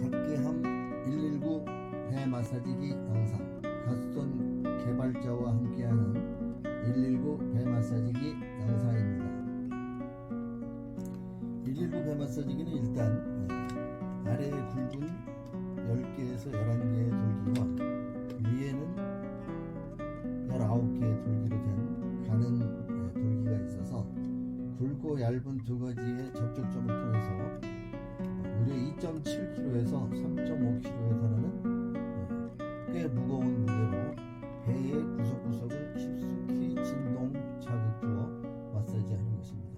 각기함 119 배 마사지기 영상, 갓손 개발자와 함께하는 119 배 마사지기 영상입니다. 119 배 마사지기는 일단 아래에 굵은 10개에서 11개의 돌기와 위에는 19개의 돌기로 된 가는 돌기가 있어서 굵고 얇은 두 가지의 접촉점을 통해서 무려 2.7kg에서 3.5kg에 달하는 꽤 무거운 무게로 배의 구석구석을 깊숙이 진동 자극 주어 마사지하는 것입니다.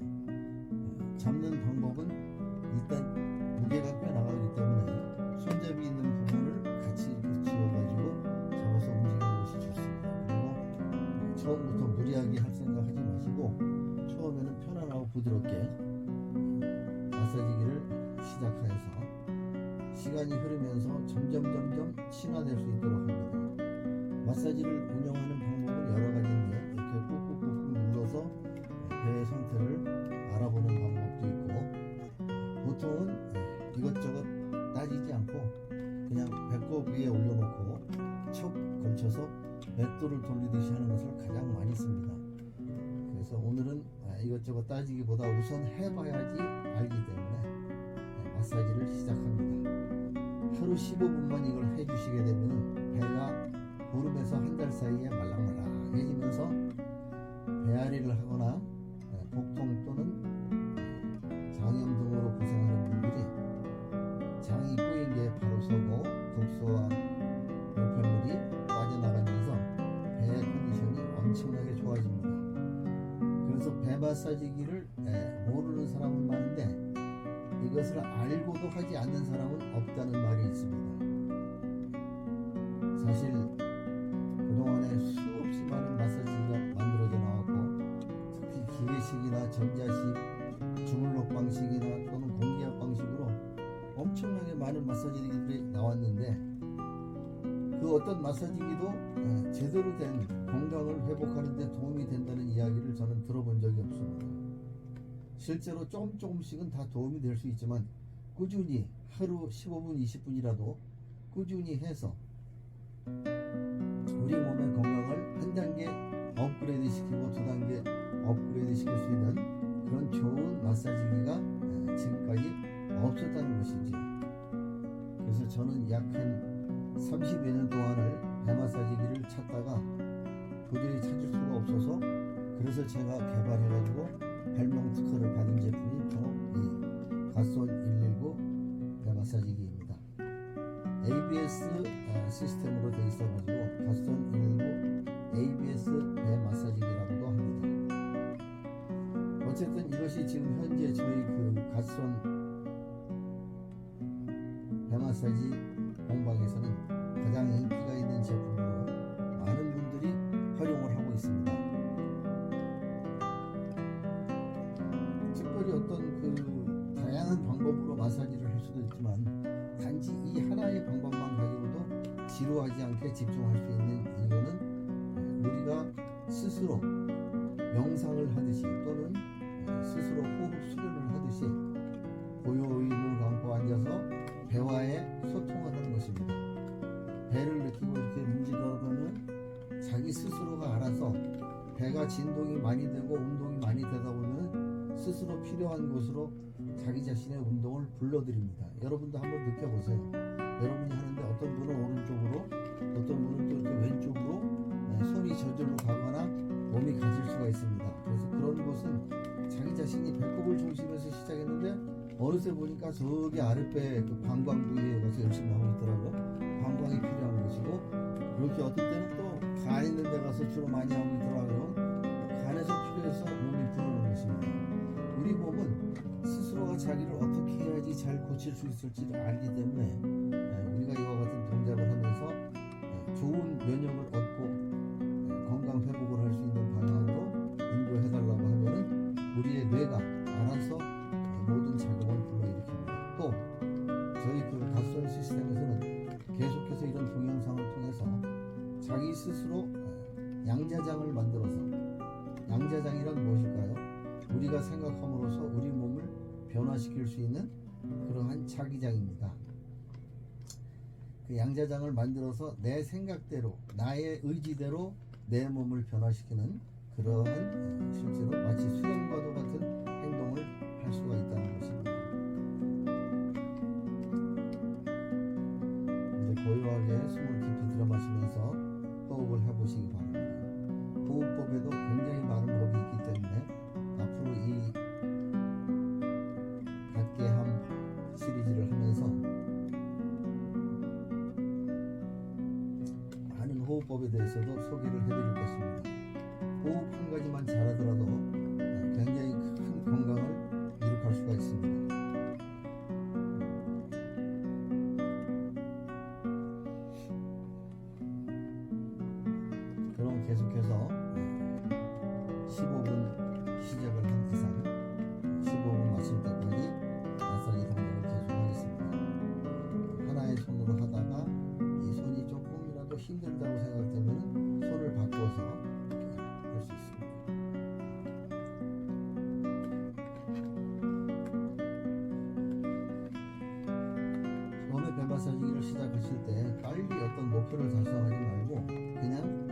잡는 방법은 일단 무게가 꽤 나가기 때문에 손잡이 있는 부분을 같이 이렇게 쥐어가지고 잡아서 움직이는 것이 좋습니다. 그리고 처음부터 무리하게 할 생각 하지 마시고 처음에는 편안하고 부드럽게 마사지기를 시작하여서 시간이 흐르면서 점점 친화될 수 있도록 합니다. 마사지를 운영하는 방법은 여러 가지인데 이렇게 꾹꾹꾹 눌러서 배의 상태를 알아보는 방법도 있고, 보통은 이것저것 따지지 않고 그냥 배꼽 위에 올려놓고 척 걸쳐서 맷돌을 돌리듯이 하는 것을 가장 많이 씁니다. 그래서 오늘은 이것저것 따지기보다 우선 해봐야지 알기 때문에 마사지를 시작합니다. 하루 15분만 이걸 해주시게 되면 배가 보름에서 한 달 사이에 말랑말랑해지면서 배앓이를 하거나 복통 또는 장염 등으로 고생하는 분들이 장이 꼬인 게 바로 서고 독소와 노폐물이 빠져나가면서 배의 컨디션이 엄청나게 좋아집니다. 그래서 배 마사지기를 모르는 사람은 많은데 이것을 알고도 하지 않는 사람은 없다는 말이 있습니다. 사실 그동안에 수없이 많은 마사지기가 만들어져 나왔고, 특히 기계식이나 전자식, 주물럭 방식이나 또는 공기압 방식으로 엄청나게 많은 마사지기들이 나왔는데 그 어떤 마사지기도 제대로 된 건강을 회복하는 데 도움이 된다는 이야기를 저는 들어본 적이 없습니다. 실제로 조금씩은 다 도움이 될 수 있지만 꾸준히 하루 15분 20분이라도 꾸준히 해서 우리 몸의 건강을 한 단계 업그레이드 시키고 두 단계 업그레이드 시킬 수 있는 그런 좋은 마사지기가 지금까지 없었다는 것이지. 그래서 저는 약 한 30여 년 동안을 배 마사지기를 찾다가 도저히 찾을 수가 없어서 그래서 제가 개발해가지고 발명 특허를 받은 제품이 바로 이 갓손 119 배 마사지기입니다. ABS 시스템으로 되어 있어가지고 갓손 119 ABS 배 마사지기라고도 합니다. 어쨌든 이것이 지금 현재 저희 그 갓손 배 마사지 공방에서는 가장 인기가 있는 제품으로 많은 분들이 활용을 하고 있습니다. 특별히 어떤 그 다양한 방법으로 마사지를 할 수도 있지만 단지 이 하나의 방법만 가지고도 지루하지 않게 집중할 수 있는 이유는 우리가 스스로 명상을 하듯이 또는 스스로 호흡 수련을 하듯이 고요히 눈을 감고 앉아서 배와의 소통을 하는 것입니다. 배를 느끼고 이렇게 움직여가면 자기 스스로가 알아서 배가 진동이 많이 되고 운동이 많이 되다 보면 스스로 필요한 곳으로 자기 자신의 운동을 불러들입니다. 여러분도 한번 느껴보세요. 여러분이 하는데 어떤 분은 오른쪽으로, 어떤 분은 또 이렇게 왼쪽으로 손이 저절로 가거나 몸이 가질 수가 있습니다. 그래서 그런 곳은 자기 자신이 배꼽을 중심에서 시작했는데 어느새 보니까 저기 아랫배 그 방광 부위에 가서 열심히 하고 있더라고요. 방광이 필요한 것이고, 이렇게 어떤 때는 또 간 있는 데 가서 주로 많이 하고 있더라고요. 간에서 필요해서 몸이 부르는 것입니다. 우리 몸은 스스로가 자기를 어떻게 해야지 잘 고칠 수 있을지를 알기 때문에 우리가 이와 같은 동작을 하면서 좋은 면역을 얻고 건강 회복을 할 수 있는 방향으로 인도해달라고 하면은 우리의 뇌가 알아서 모든 작용을 불러일으킵니다. 또 저희 그 갓손 시스템에서는 계속해서 이런 동영상을 통해서 자기 스스로 양자장을 만들어서, 양자장이란 무엇일까요? 우리가 생각함으로써 우리 몸을 변화시킬 수 있는 그러한 자기장입니다. 그 양자장을 만들어서 내 생각대로 나의 의지대로 내 몸을 변화시키는 그러한 실제로 마치 수련과도 같은 행동을 할 수가 있다는 것입니다. 이제 고요하게 숨을 깊이 들어마시면서 호흡을 해보시기 바랍니다. 호흡법에도 굉장히 많은 법이 있기 때문에 앞으로 이 갓개함 시리즈를 하면서 많은 호흡법에 대해서도 소개를 해드릴 것입니다. 호흡 한 가지만 잘하더라도 굉장히 큰 건강을 이룩할 수가 있습니다. 그럼 계속해서 15분 시작을 한 이상 15분 마칠 때까지 마사지 동작을 계속하겠습니다. 하나의 손으로 하다가 이 손이 조금이라도 힘들다고 생각되면 손을 바꿔서 할 수 있습니다. 처음에 배 마사지기를 시작하실 때 빨리 어떤 목표를 달성하지 말고 그냥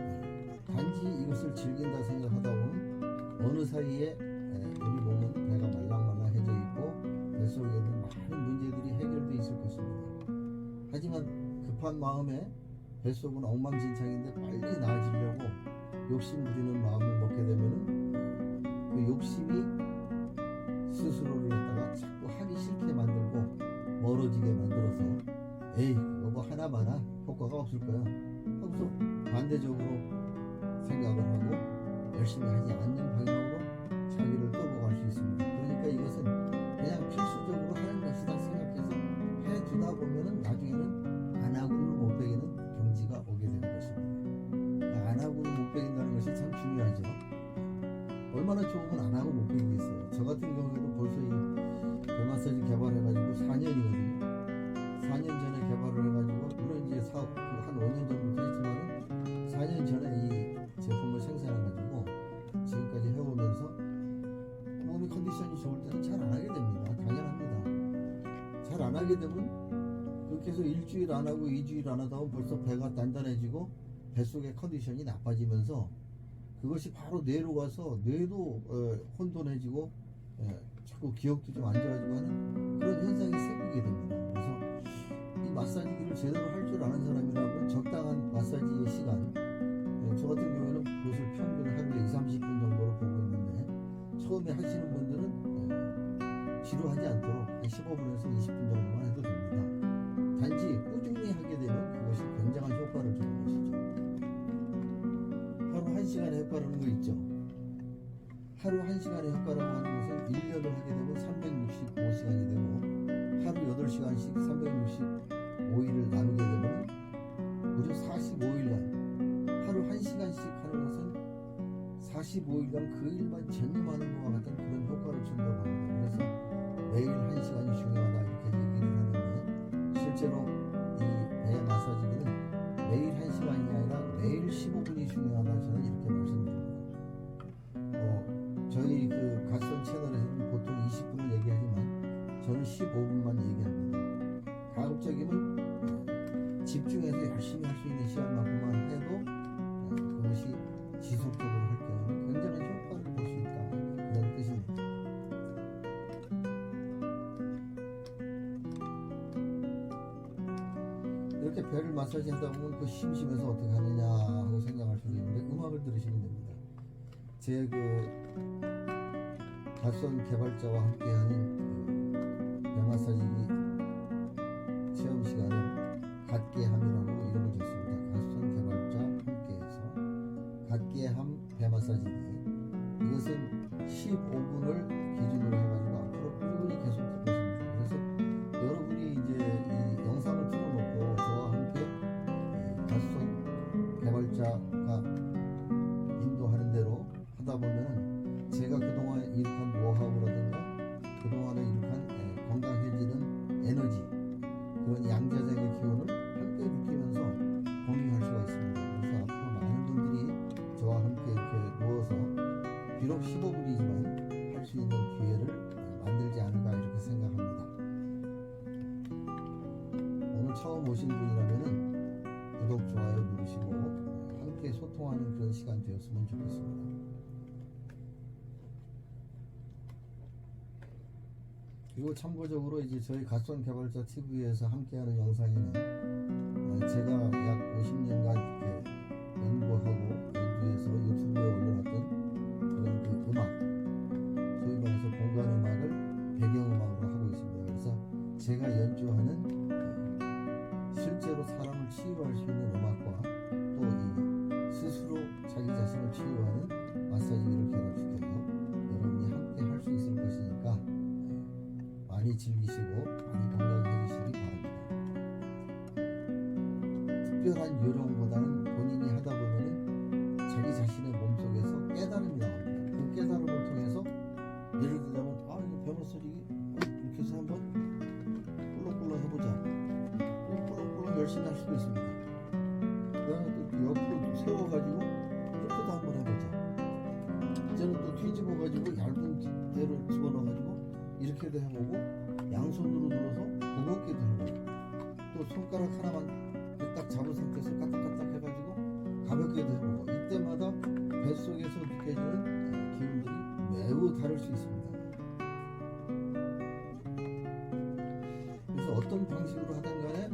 단지 이것을 즐긴다 생각하다 보면 어느 사이에 우리 몸은 배가 말랑말랑해져 있고 뱃속에 있는 많은 문제들이 해결되어 있을 것입니다. 하지만 급한 마음에 뱃속은 엉망진창인데 빨리 나아지려고 욕심 부리는 마음을 먹게 되면은 그 욕심이 스스로를 갖다가 자꾸 하기 싫게 만들고 멀어지게 만들어서 에이 그거 뭐 하나마나 효과가 없을 거야 하고서 반대적으로 생각을 하고 열심히 하지 않는 방향으로 자기를 끌고 갈 수 있습니다. 그러니까 이것은 그냥 필수적으로 하는 것이다 생각해서 해두다 보면은 나중에는 안 하고는 못 베기는 경지가 오게 되는 것입니다. 안 하고는 못 베긴다는 것이 참 중요하죠. 얼마나 좋으면 안 하고 못 베기겠어요. 저 같은 경우에도 벌써 이 배 마사지 개발해가지고 4년이거든요. 4년 전에 개발을 해가지고 물론 이제 사업 한 5년 전부터 했지만은 4년 전에 이 제품을 생산해가지고 지금까지 해오면서 몸의 컨디션이 좋을 때는 잘 안 하게 됩니다. 당연합니다. 잘 안 하게 되면 그렇게 해서 일주일 안 하고 2주일 안 하다 보면 벌써 배가 단단해지고 뱃속의 컨디션이 나빠지면서 그것이 바로 뇌로 가서 뇌도 혼돈해지고 자꾸 기억도 좀 안 좋아지고 하는 그런 현상이 생기게 됩니다. 그래서 이 마사지기를 제대로 할 줄 아는 사람이라면 적당한 마사지의 시간 저 같은 경우에는 그것을 평균 하루에 2-30분 정도로 보고 있는데 처음에 하시는 분들은 지루하지 않도록 한 15분에서 20분 정도만 해도 됩니다. 단지 꾸준히 하게 되면 그것이 굉장한 효과를 주는 것이죠. 하루 1시간의 효과라는 거 있죠. 하루 1시간의 효과라고 하는 것은 1년을 하게 되면 365시간이 되고 하루 8시간씩 365일을 나누게 되면 무려 45일간 하루 1시간씩 하는 것은 45일간 그 일만 전념하는 것과 같은 그런 효과를 준다고 합니다. 그래서 매일 1시간이 중요하다 이렇게 얘기를 하는데 실제로 이 배 마사지기는 매일 1시간이 아니라 매일 15분이 중요하다 저는 이렇게 말씀드립니다. 저희 그 갓선 채널에서는 보통 20분을 얘기하지만 저는 15분만 얘기합니다. 가급적이면 집중해서 열심히 할 수 있는 시간만큼만 해도 그것이 지속적으로 할 경우는 굉장한 효과를 볼 수 있다 그런 뜻입니다. 이렇게 배를 마사지 하다 보면 그 심심해서 어떻게 하느냐 하고 생각할 수도 있는데 음악을 들으시면 됩니다. 제 그 갓선 개발자와 함께하는 그 배 마사지기 체험 시간을 갓개함이라고 이름을 줬습니다. 갓선 개발자 함께해서 갓개함 배 마사지기 이것은 15분을 기준으로 해가지고 앞으로 꾸준히 계속 될 것입니다. 그래서 여러분이 이제 이 영상을 틀어놓고 저와 함께 갓선 개발자가 인도하는 대로 하다 보면은 제가 그동안 이룩한 노하우라든가 그동안에 이룩한 건강해지는 에너지 그런 양자적인 기운을 함께 느끼면서 공유할 수가 있습니다. 그래서 앞으로 많은 분들이 저와 함께 이렇게 누워서 비록 15분이지만 할 수 있는 기회를 만들지 않을까 이렇게 생각합니다. 처음 오신 분이라면은 구독, 좋아요 누르시고 함께 소통하는 그런 시간 되었으면 좋겠습니다. 그리고 참고적으로 이제 저희 갓선개발자 TV에서 함께하는 영상에는 제가 약 50년간 이렇게 연구하고 연주해서 유튜브에 올려놨던 그런 그 음악, 소위 말해서 공간 음악을 배경음악으로 하고 있습니다. 그래서 제가 연주하는 실제로 사람을 치유할 수 있는 음악과 또 이 스스로 자기 자신을 치유하는 마사지기를 결합시켜서 여러분이 함께 할 수 있을 것이니까 많이 즐기시고 많이 건강해지시기 바랍니다. 특별한 요령보다는 본인이 하다 보면은 자기 자신의 몸속에서 깨달음이 나옵니다. 그 깨달음을 통해서 예를 들자면 이거 배 마사지기 이렇게 해서 한번 꿀렁꿀렁 해보자. 꿀렁꿀렁 열심히 할 수도 있습니다. 그다음에 또 옆으로 세워가지고 이렇게도 한번 해보자. 이제는 또 뒤집어가지고 얇은 대로 집어넣어가지고 이렇게도 해보고 양손으로 눌러서 무겁게도 해보고 또 손가락 하나만 딱 잡은 상태에서 까딱까딱 해가지고 가볍게도 해보고 이때마다 뱃속에서 느껴지는 기운들이 매우 다를 수 있습니다. 그래서 어떤 방식으로 하든 간에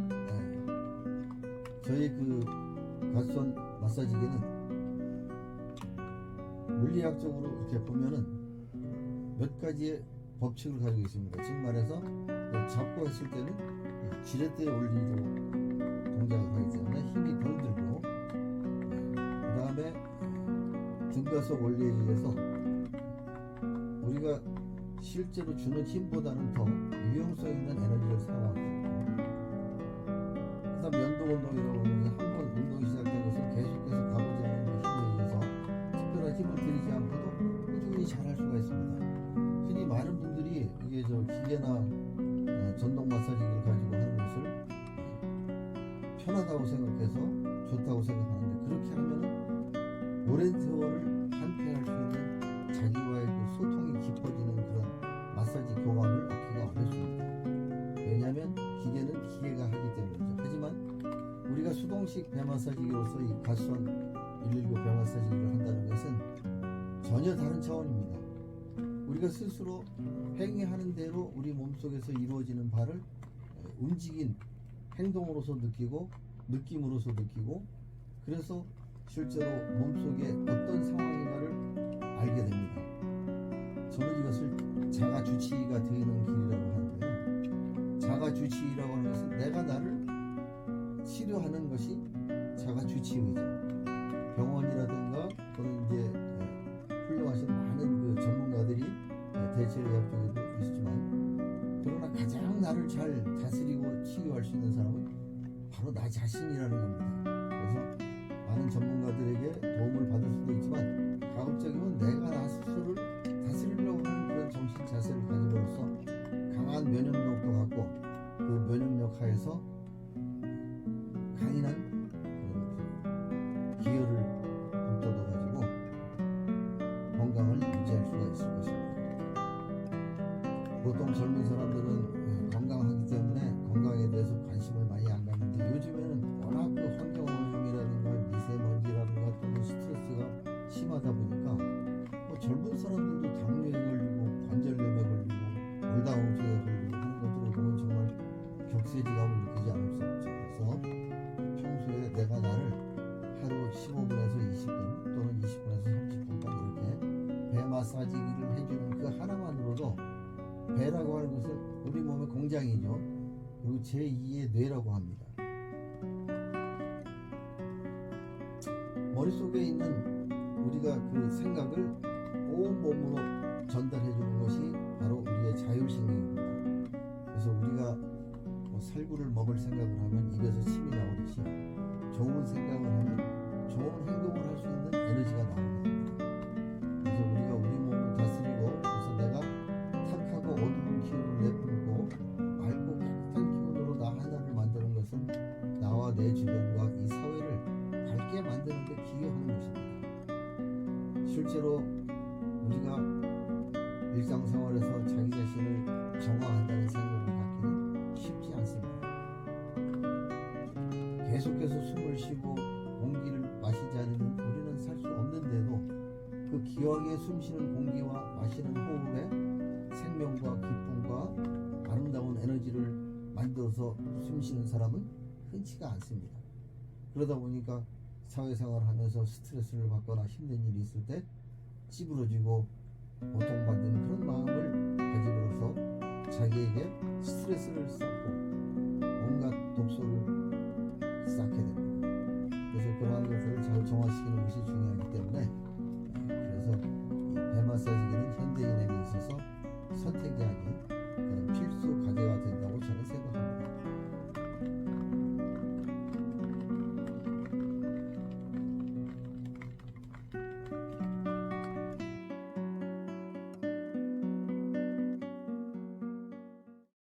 저희 그 갓선 마사지기는 물리학적으로 이렇게 보면은 몇 가지의 법칙을 가지고 있습니다. 즉 말해서 잡고 했을 때는 지렛대 원리로 동작을 하기 때문에 힘이 덜 들고 그 다음에 등가속 원리에 의해서 우리가 실제로 주는 힘보다는 더 유용성 있는 에너지를 사용하게 되고 그 다음 연동운동이라고 하면 한 번 운동이 시작된 것을 계속해서 가보지 않은 힘에 의해서 특별한 힘을 들이지 않고도 꾸준히 잘 할 수가 있습니다. 흔히 많은 분들이 이게 저 기계나 전동 마사지기를 가지고 하는 것을 편하다고 생각해서 좋다고 생각하는데 그렇게 하면은 오랜 세월을 함께 할 수 있는 자기와의 그 소통이 깊어지는 그런 마사지 교감을 얻기가 어렵습니다. 왜냐하면 기계는 기계가 하기 때문이죠. 하지만 우리가 수동식 배 마사지기로서 이 갓선 119 배 마사지기를 한다는 것은 전혀 다른 차원입니다. 우리가 스스로 행위하는 대로 우리 몸속에서 이루어지는 바를 움직인 행동으로서 느끼고 느낌으로서 느끼고 그래서 실제로 몸속에 어떤 상황인가를 알게 됩니다. 저는 이것을 자가주치의가 되는 길이라고 하는데요. 자가주치의라고 하는 것은 내가 나를 치료하는 것이 자가주치의죠. 병원이라든가 또는 이제 훌륭하신 많은 그 전문가들이 대체의학 쪽에도 있지만 그러나 가장 나를 잘 다스리고 치유할 수 있는 사람은 바로 나 자신이라는 겁니다. 그래서 많은 전문가들에게 도움을 받을 수도 있지만 가급적이면 내가 나 스스로를 다스리려고 하는 그런 정신 자세를 가짐으로써 강한 면역력도 갖고 그 면역력 하에서 강인한 기혈을 불도도 가지고 건강을 유지할 수가 있을 것입니다. 보통 젊은 사람들은 건강하기 때문에 건강에 대해서 관심을 많이 안 갖는데 요즘에는 워낙 그 환경오염이라든가 미세먼지라든가 또는 스트레스가 심하다 보니까 뭐 젊은 사람들도 당뇨에 걸리고 관절염에 걸리고 골다공증에 걸리고 하는 것들을 보면 정말 격세지감을 느끼지 않을 수 없죠. 그래서 평소에 내가 나를 하루 15분에서 20분 또는 20분에서 30분까지 이렇게 배 마사지기를 해주는 그 하나만으로도 배라고 하는 것은 우리 몸의 공장이죠. 그리고 제2의 뇌라고 합니다. 머릿속에 있는 우리가 그 생각을 온 몸으로 전달해 주는 것이 바로 우리의 자율신경입니다. 그래서 우리가 뭐 살구를 먹을 생각을 하면 입에서 침이 나오듯이 좋은 생각을 하면 좋은 행동을 할 수 있는 에너지가 나오게 됩니다. 그래서 우리가 우리 몸을 다스리고 그래서 내가 탁하고 어두운 기운을 내뿜고 맑고 깨끗한 기운으로 나 하나를 만드는 것은 나와 내 주변과 이 사회를 밝게 만드는 데 기여하는 것입니다. 실제로 우리가 일상생활에서 자기 자신을 정화한다는 생각을 갖기는 쉽지 않습니다. 계속해서 숨을 쉬고 공기를 마시지 않으면 우리는 살 수 없는데도 그 기왕에 숨쉬는 공기와 마시는 호흡에 생명과 기쁨과 아름다운 에너지를 만들어서 숨쉬는 사람은 흔치가 않습니다. 그러다 보니까 사회생활을 하면서 스트레스를 받거나 힘든 일이 있을 때 찌부러지고 고통받는 그런 마음을 가짐으로써 자기에게 스트레스를 쌓고 온갖 독소를 쌓게 됩니다. 그래서 그러한 것들을 잘 정화시키는 것이 중요하기 때문에 그래서 이 배 마사지기는 현대인에게 있어서 선택이 아닌 필수